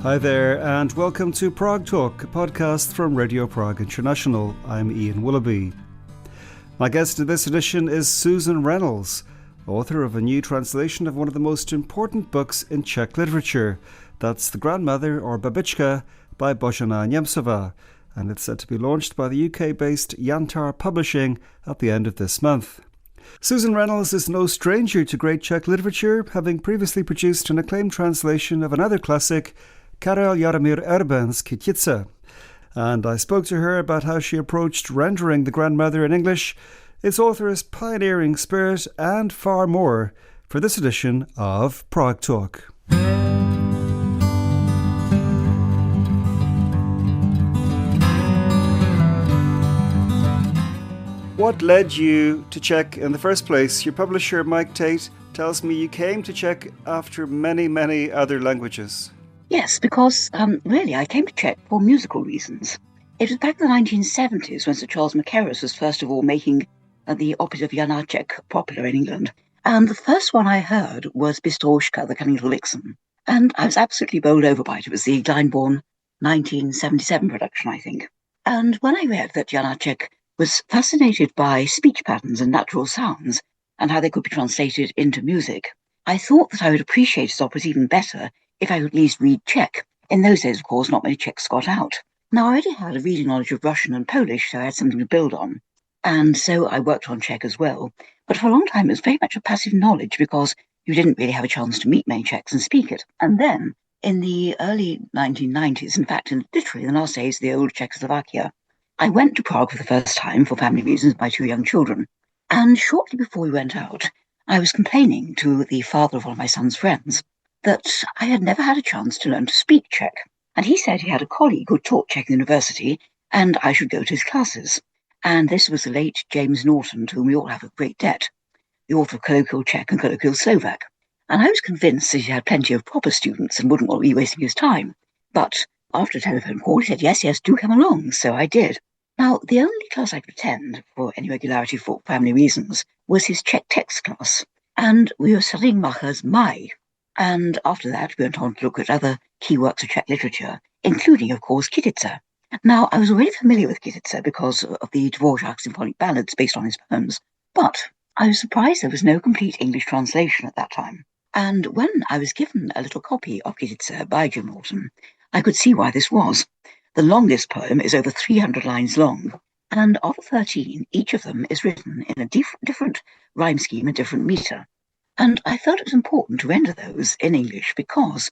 Hi there, and welcome to Prague Talk, a podcast from Radio Prague International. I'm Ian Willoughby. My guest in this edition is Susan Reynolds, author of a new translation of one of the most important books in Czech literature. That's The Grandmother, or Babička, by Božena Němcová, and it's set to be launched by the UK-based Jantar Publishing at the end of this month. Susan Reynolds is no stranger to great Czech literature, having previously produced an acclaimed translation of another classic, Karel Jaromír Erben's Kytice. And I spoke to her about how she approached rendering The Grandmother in English, its author's pioneering spirit, and far more for this edition of Prague Talk. What led you to Czech in the first place? Your publisher, Mike Tate, tells me you came to Czech after many other languages. Yes, because really I came to Czech for musical reasons. It was back in the 1970s when Sir Charles Mackerras was first of all making the opera of Jantar popular in England. And the first one I heard was Babička, the Cunning Little Vixen. And I was absolutely bowled over by it. It was the Glyndebourne 1977 production, I think. And when I read that Jantar was fascinated by speech patterns and natural sounds and how they could be translated into music, I thought that I would appreciate his operas even better if I could at least read Czech. In those days, of course, not many Czechs got out. Now, I already had a reading knowledge of Russian and Polish, so I had something to build on. And so I worked on Czech as well. But for a long time, it was very much a passive knowledge because you didn't really have a chance to meet many Czechs and speak it. And then, in the early 1990s, in fact, literally in the last days of the old Czechoslovakia, I went to Prague for the first time for family reasons with my two young children. And shortly before we went out, I was complaining to the father of one of my son's friends that I had never had a chance to learn to speak Czech. And he said he had a colleague who taught Czech in university and I should go to his classes. And this was the late James Norton, to whom we all have a great debt, the author of Colloquial Czech and Colloquial Slovak. And I was convinced that he had plenty of proper students and wouldn't want to be wasting his time. But after a telephone call, he said, yes, do come along. So I did. Now, the only class I could attend, for any regularity for family reasons, was his Czech text class. And we were studying Macha's Mai. And after that, we went on to look at other key works of Czech literature, including, of course, Kytice. Now, I was already familiar with Kytice because of the Dvořák symphonic ballads based on his poems, but I was surprised there was no complete English translation at that time. And when I was given a little copy of Kytice by Jim Norton, I could see why this was. The longest poem is over 300 lines long, and of the 13, each of them is written in a different rhyme scheme and different metre. And I felt it was important to render those in English because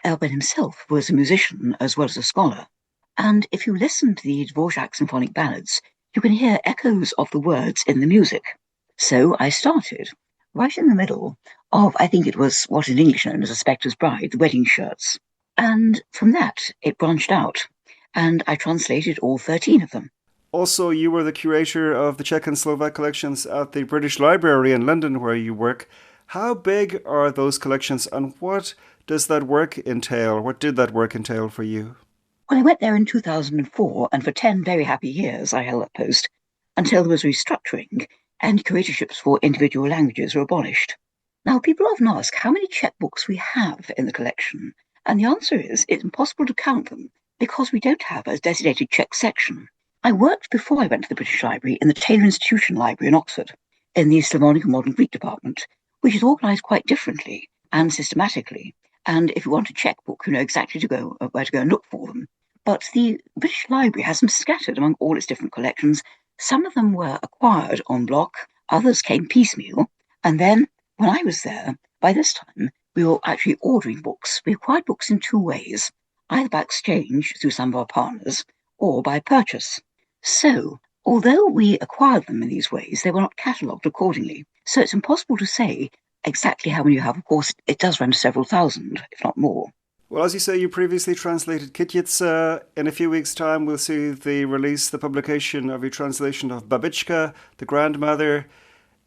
Erben himself was a musician as well as a scholar. And if you listen to the Dvořák symphonic ballads, you can hear echoes of the words in the music. So I started right in the middle of, I think it was what in English known as a Spectre's Bride, the wedding shirts. And from that, it branched out, and I translated all 13 of them. Also, you were the curator of the Czech and Slovak collections at the British Library in London, where you work. How big are those collections, and what does that work entail? What did that work entail for you? Well, I went there in 2004, and for 10 very happy years I held that post until there was restructuring and curatorships for individual languages were abolished. Now, people often ask how many Czech books we have in the collection, and the answer is it's impossible to count them because we don't have a designated Czech section. I worked before I went to the British Library in the Taylor Institution Library in Oxford, in the Slavonic and Modern Greek department, which is organised quite differently and systematically. And if you want a Czech book, you know exactly where to go and look for them. But the British Library has them scattered among all its different collections. Some of them were acquired en bloc, others came piecemeal. And then, when I was there, by this time, we were actually ordering books. We acquired books in two ways, either by exchange through some of our partners or by purchase. So, although we acquired them in these ways, they were not catalogued accordingly. So it's impossible to say exactly how many you have. Of course, it does run to several thousand, if not more. Well, as you say, you previously translated Kytice. In a few weeks' time, we'll see the publication of your translation of Babička, the Grandmother.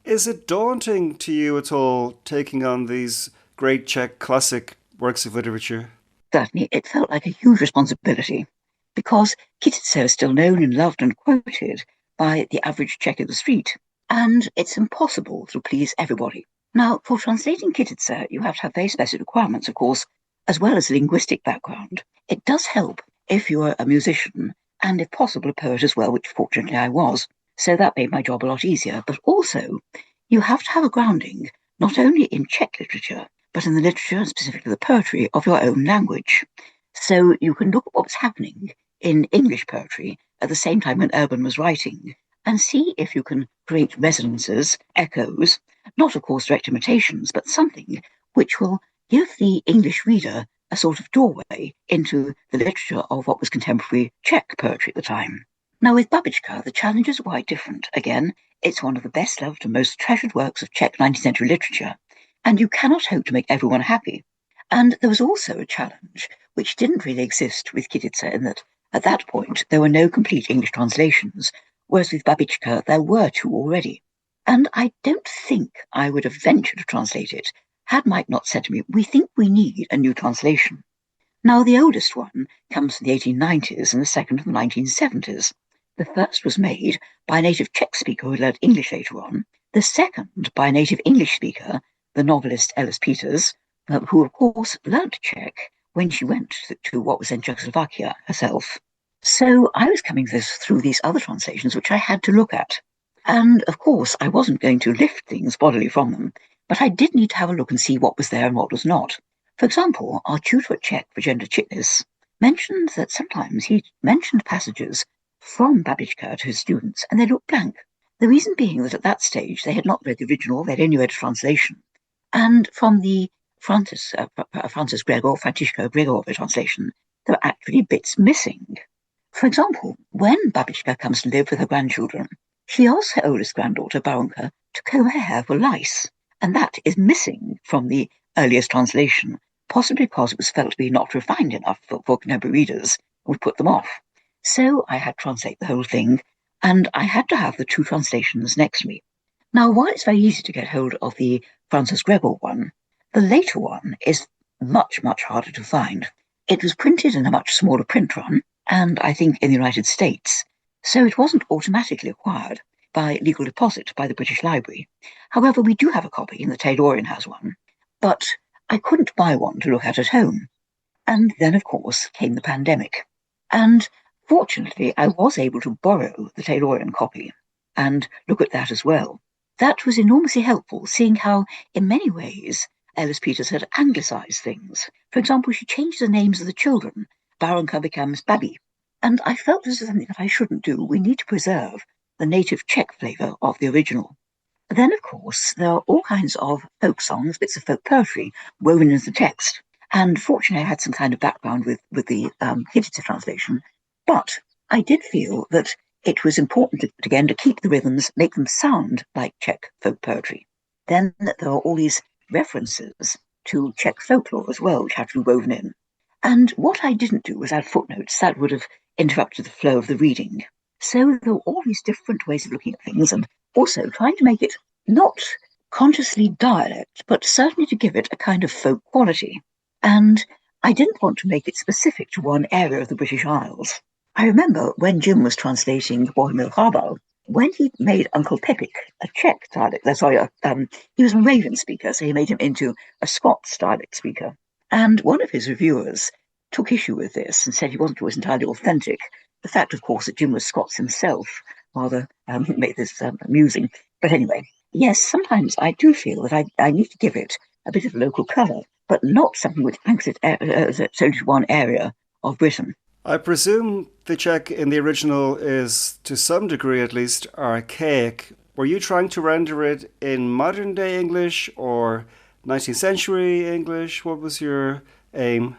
Is it daunting to you at all, taking on these great Czech classic works of literature? Certainly, it felt like a huge responsibility, because Kytice is still known and loved and quoted by the average Czech in the street, and it's impossible to please everybody. Now, for translating Kytice, you have to have very specific requirements, of course. as well as a linguistic background. It does help if you're a musician and, if possible, a poet as well, which fortunately I was. So that made my job a lot easier. But also, you have to have a grounding not only in Czech literature, but in the literature and specifically the poetry of your own language. So you can look at what was happening in English poetry at the same time when Erben was writing and see if you can create resonances, echoes, not of course direct imitations, but something which will give the English reader a sort of doorway into the literature of what was contemporary Czech poetry at the time. Now with Babička, the challenges are quite different. Again, it's one of the best loved and most treasured works of Czech 19th century literature, and you cannot hope to make everyone happy. And there was also a challenge which didn't really exist with Kytice, in that at that point there were no complete English translations, whereas with Babička there were two already. And I don't think I would have ventured to translate it had Mike not said to me, "We think we need a new translation." Now the oldest one comes from the 1890s and the second from the 1970s. The first was made by a native Czech speaker who learned English later on, the second by a native English speaker, the novelist Alice Peters, who of course learnt Czech when she went to what was then Czechoslovakia herself. So I was coming through these other translations which I had to look at. And of course I wasn't going to lift things bodily from them, but I did need to have a look and see what was there and what was not. For example, our tutor at Czech, Božena Němcová, mentioned that sometimes he mentioned passages from Babička to his students and they looked blank. The reason being that at that stage they had not read the original, they'd only read a translation. And from the Františka Gregor translation, there were actually bits missing. For example, when Babička comes to live with her grandchildren, she asks her oldest granddaughter, Baronka, to comb her hair for lice, and that is missing from the earliest translation, possibly because it was felt to be not refined enough for contemporary readers, would put them off. So I had to translate the whole thing, and I had to have the two translations next to me. Now, while it's very easy to get hold of the Francis Gregor one, the later one is much, much harder to find. It was printed in a much smaller print run, and I think in the United States, so it wasn't automatically acquired by legal deposit by the British Library. However, we do have a copy, and the Taylorian has one, but I couldn't buy one to look at home. And then, of course, came the pandemic. And fortunately, I was able to borrow the Taylorian copy and look at that as well. That was enormously helpful, seeing how, in many ways, Alice Peters had anglicised things. For example, she changed the names of the children. Baronka becomes Babi. And I felt this is something that I shouldn't do. We need to preserve the native Czech flavour of the original. Then, of course, there are all kinds of folk songs, bits of folk poetry woven into the text. And fortunately, I had some kind of background with the Kytice translation. But I did feel that it was important, again, to keep the rhythms, make them sound like Czech folk poetry. Then there are all these references to Czech folklore as well, which had to be woven in. And what I didn't do was add footnotes. That would have interrupted the flow of the reading. So there were all these different ways of looking at things, and also trying to make it not consciously dialect, but certainly to give it a kind of folk quality. And I didn't want to make it specific to one area of the British Isles. I remember when Jim was translating Bohemil Harbal, when he made Uncle Pepik a Czech dialect, he was a Moravian speaker, so he made him into a Scots dialect speaker. And one of his reviewers took issue with this and said he wasn't always entirely authentic. The fact, of course, that Jim was Scots himself rather made this amusing. But anyway, yes, sometimes I do feel that I need to give it a bit of local colour, but not something which anchors it solely to one area of Britain. I presume the Czech in the original is, to some degree at least, archaic. Were you trying to render it in modern-day English or 19th century English? What was your aim?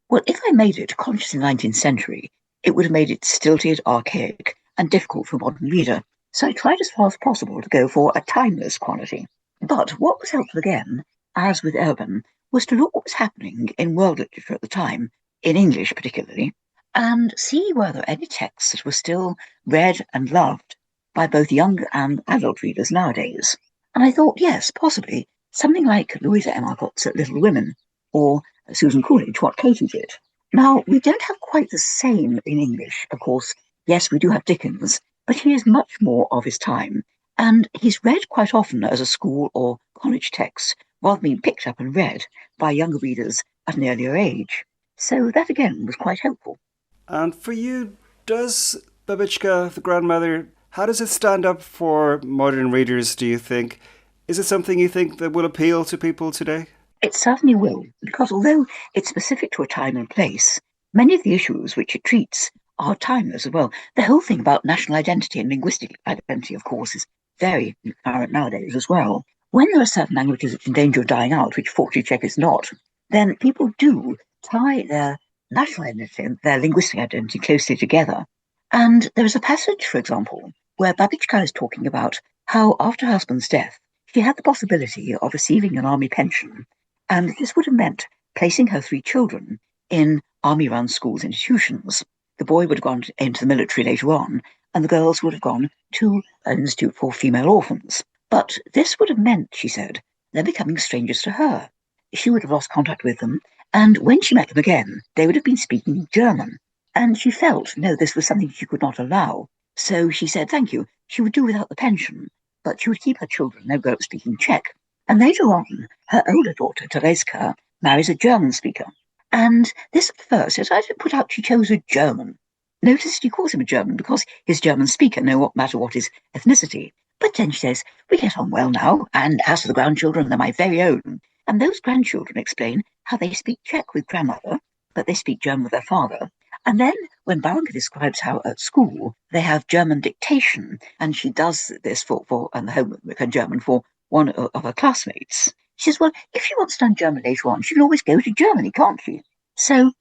Well, if I made it consciously 19th century, it would have made it stilted, archaic, and difficult for a modern reader. So I tried as far as possible to go for a timeless quality. But what was helpful again, as with Erben, was to look what was happening in world literature at the time, in English particularly, and see whether any texts that were still read and loved by both young and adult readers nowadays. And I thought, yes, possibly something like Louisa M. Alcott's Little Women, or Susan Coolidge, What Katie Did. Now, we don't have quite the same in English, of course. Yes, we do have Dickens, but he is much more of his time, and he's read quite often as a school or college text, rather than being picked up and read by younger readers at an earlier age. So that again was quite helpful. And for you, does Babička, the grandmother, how does it stand up for modern readers, do you think? Is it something you think that will appeal to people today? It certainly will, because although it's specific to a time and place, many of the issues which it treats are timeless as well. The whole thing about national identity and linguistic identity, of course, is very current nowadays as well. When there are certain languages which are in danger of dying out, which fortunately Czech is not, then people do tie their national identity and their linguistic identity closely together. And there is a passage, for example, where Babička is talking about how after her husband's death, she had the possibility of receiving an army pension, and this would have meant placing her 3 children in army-run schools and institutions. The boy would have gone into the military later on, and the girls would have gone to an institute for female orphans. But this would have meant, she said, them becoming strangers to her. She would have lost contact with them, and when she met them again, they would have been speaking German. And she felt, no, this was something she could not allow. So she said, thank you. She would do without the pension, but she would keep her children, no go speaking Czech. And later on, her older daughter, Tereska, marries a German speaker. And this at first, as I put out, she chose a German. Notice she calls him a German because he's German speaker, no matter what his ethnicity. But then she says, we get on well now, and as for the grandchildren, they're my very own. And those grandchildren explain how they speak Czech with grandmother, but they speak German with their father. And then when Baranka describes how at school they have German dictation, and she does this and the homework in German for one of her classmates, she says, well, if she wants to learn German later on, she can always go to Germany, can't she? So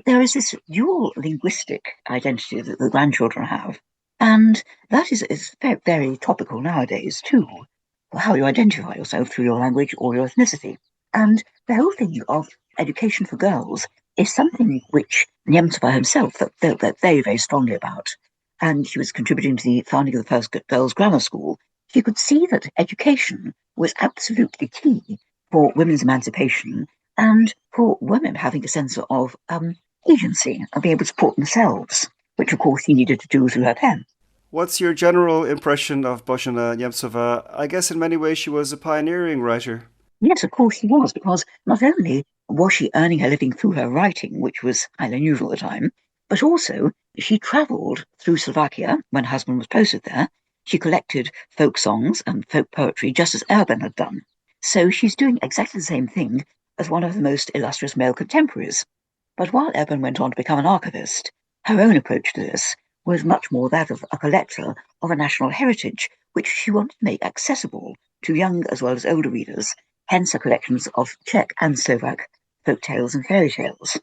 there is this dual linguistic identity that the grandchildren have. And that is very, very topical nowadays too, how you identify yourself through your language or your ethnicity. And the whole thing of education for girls is something which Němcová herself felt very, very strongly about. And she was contributing to the founding of the first girls' grammar school. She could see that education was absolutely key for women's emancipation and for women having a sense of agency and being able to support themselves, which of course she needed to do through her pen. What's your general impression of Božena Němcová? I guess in many ways she was a pioneering writer. Yes, of course she was, because not only was she earning her living through her writing, which was highly unusual at the time, but also she travelled through Slovakia when her husband was posted there. She collected folk songs and folk poetry just as Erben had done. So she's doing exactly the same thing as one of the most illustrious male contemporaries. But while Erben went on to become an archivist, her own approach to this was much more that of a collector of a national heritage, which she wanted to make accessible to young as well as older readers, hence her collections of Czech and Slovak folk tales and fairy tales.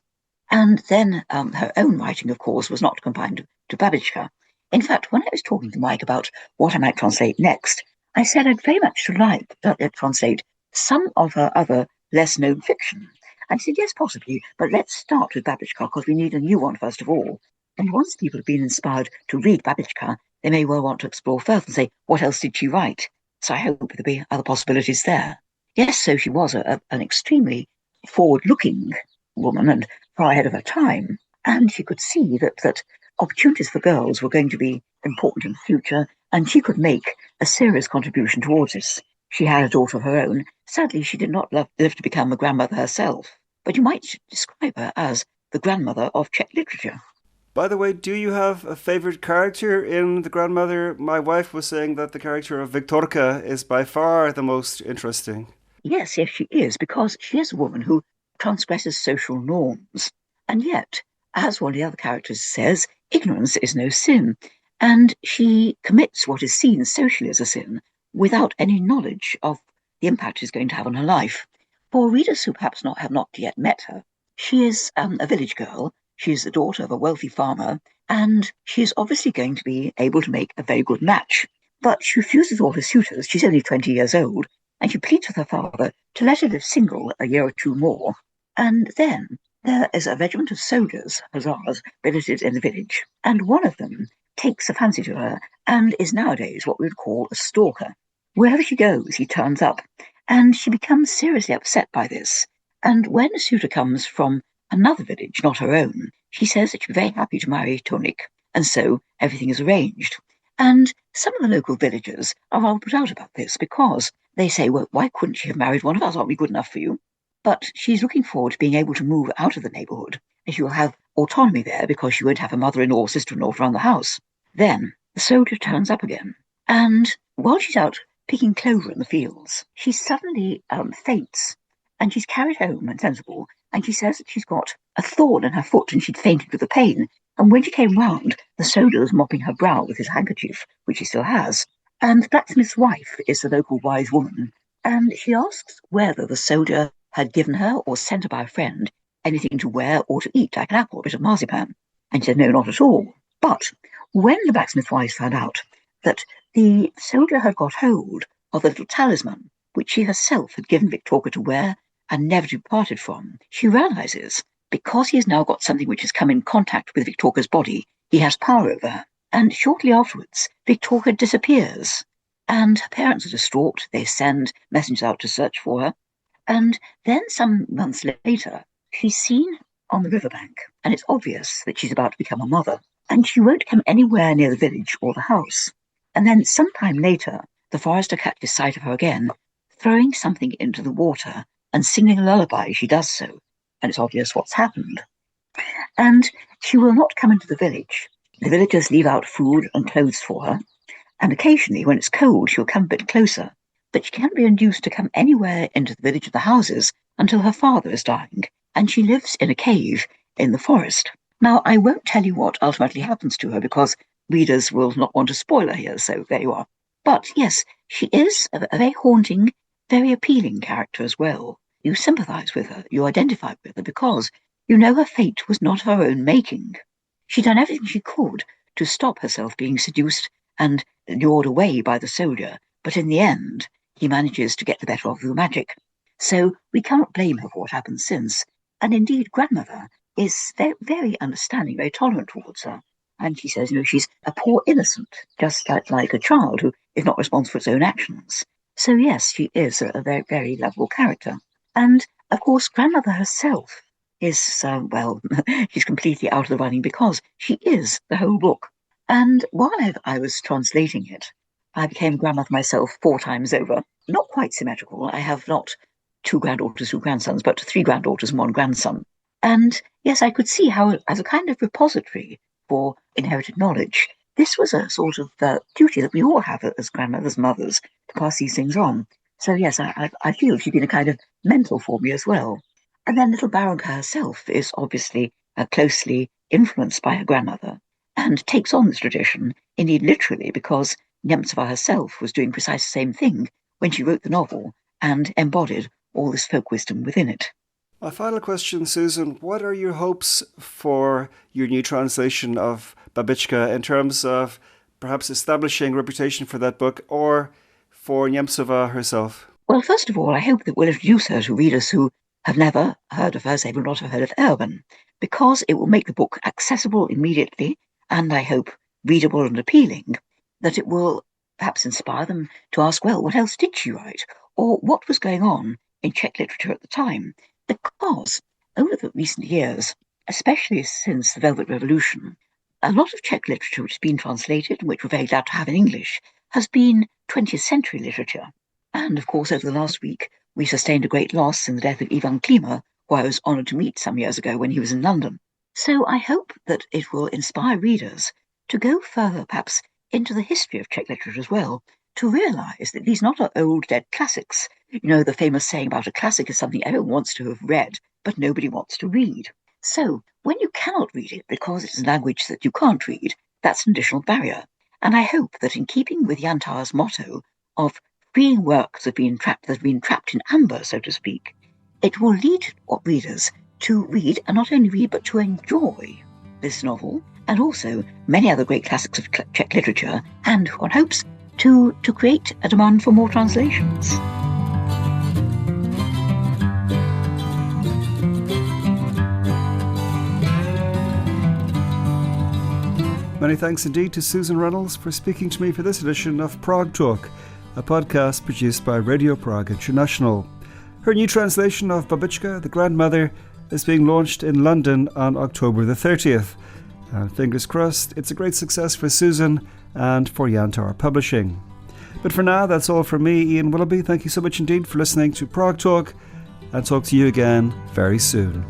And then her own writing, of course, was not confined to Babička. In fact, when I was talking to Mike about what I might translate next, I said I'd very much like to translate some of her other less-known fiction. And he said, yes, possibly, but let's start with Babička, because we need a new one first of all. And once people have been inspired to read Babička, they may well want to explore further and say, what else did she write? So I hope there'll be other possibilities there. Yes, so she was an extremely forward-looking woman and far ahead of her time. And she could see that opportunities for girls were going to be important in the future, and she could make a serious contribution towards this. She had a daughter of her own. Sadly, she did not live to become a grandmother herself, but you might describe her as the grandmother of Czech literature. By the way, do you have a favourite character in The Grandmother? My wife was saying that the character of Viktorka is by far the most interesting. Yes, she is, because she is a woman who transgresses social norms. And yet, as one of the other characters says, ignorance is no sin. And she commits what is seen socially as a sin without any knowledge of the impact she's going to have on her life. For readers who perhaps have not yet met her, she is a village girl. She's the daughter of a wealthy farmer, and she's obviously going to be able to make a very good match. But she refuses all her suitors. She's only 20 years old, and she pleads with her father to let her live single a year or two more. And then there is a regiment of soldiers, hussars, billeted in the village, and one of them takes a fancy to her and is nowadays what we would call a stalker. Wherever she goes, he turns up, and she becomes seriously upset by this. And when a suitor comes from another village, not her own, she says that she'd be very happy to marry Tonik, and so everything is arranged. And some of the local villagers are rather put out about this, because they say, well, why couldn't she have married one of us? Aren't we good enough for you? But she's looking forward to being able to move out of the neighbourhood, and she will have autonomy there because she won't have a mother-in-law or sister-in-law to run the house. Then the soldier turns up again, and while she's out picking clover in the fields, she suddenly faints, and she's carried home and sensible, and she says that she's got a thorn in her foot and she'd fainted with the pain. And when she came round, the soldier was mopping her brow with his handkerchief, which he still has. And the blacksmith's wife is the local wise woman, and she asks whether the soldier had given her or sent her by a friend anything to wear or to eat, like an apple or a bit of marzipan. And she said, no, not at all. But when the blacksmith's wife found out that the soldier had got hold of the little talisman, which she herself had given Victoria to wear and never departed from, she realises, because he has now got something which has come in contact with Victoria's body, he has power over her. And shortly afterwards, Victoria disappears. And her parents are distraught. They send messengers out to search for her. And then some months later, she's seen on the riverbank, and it's obvious that she's about to become a mother. And she won't come anywhere near the village or the house. And then sometime later, the forester catches sight of her again, throwing something into the water and singing a lullaby as she does so. And it's obvious what's happened. And she will not come into the village. The villagers leave out food and clothes for her. And occasionally, when it's cold, she'll come a bit closer. But she can't be induced to come anywhere into the village or the houses until her father is dying. And she lives in a cave in the forest. Now, I won't tell you what ultimately happens to her because readers will not want to spoil her here, so there you are. But yes, she is a very haunting, very appealing character as well. You sympathise with her, you identify with her because you know her fate was not of her own making. She'd done everything she could to stop herself being seduced and lured away by the soldier, but in the end, he manages to get the better of the magic. So we can't blame her for what happened since. And indeed, grandmother is very, very understanding, very tolerant towards her. And she says, she's a poor innocent, just like a child who is not responsible for its own actions. So yes, she is a very, very lovable character. And of course, grandmother herself is, she's completely out of the running because she is the whole book. And while I was translating it, I became grandmother myself 4 times over. Not quite symmetrical. I have not 2 granddaughters, 2 grandsons, but 3 granddaughters and 1 grandson. And yes, I could see how, as a kind of repository for inherited knowledge, this was a sort of duty that we all have as grandmothers, mothers, to pass these things on. So yes, I feel she's been a kind of mentor for me as well. And then little Baronka herself is obviously closely influenced by her grandmother and takes on this tradition, indeed literally, because Němcová herself was doing precisely the same thing when she wrote the novel and embodied all this folk wisdom within it. My final question, Susan, what are your hopes for your new translation of Babička in terms of perhaps establishing a reputation for that book or for Němcová herself? Well, first of all, I hope that we'll introduce her to readers who have never heard of her, say will not have heard of Erben, because it will make the book accessible immediately and I hope readable and appealing, that it will perhaps inspire them to ask, well, what else did she write? Or what was going on in Czech literature at the time? Because over the recent years, especially since the Velvet Revolution, a lot of Czech literature which has been translated, and which we're very glad to have in English, has been 20th century literature. And of course, over the last week, we sustained a great loss in the death of Ivan Klima, who I was honoured to meet some years ago when he was in London. So I hope that it will inspire readers to go further, perhaps, into the history of Czech literature as well, to realise that these not are old dead classics. The famous saying about a classic is something everyone wants to have read, but nobody wants to read. So when you cannot read it because it's a language that you can't read, that's an additional barrier. And I hope that in keeping with Jantar's motto of freeing works that have been trapped in amber, so to speak, it will lead readers to read, and not only read, but to enjoy this novel, and also many other great classics of Czech literature, and one hopes to create a demand for more translations. Many thanks indeed to Susan Reynolds for speaking to me for this edition of Prague Talk, a podcast produced by Radio Prague International. Her new translation of Babička, the Grandmother, is being launched in London on October the 30th. And fingers crossed, it's a great success for Susan and for Jantar Publishing. But for now, that's all from me, Ian Willoughby. Thank you so much indeed for listening to Prague Talk. and talk to you again very soon.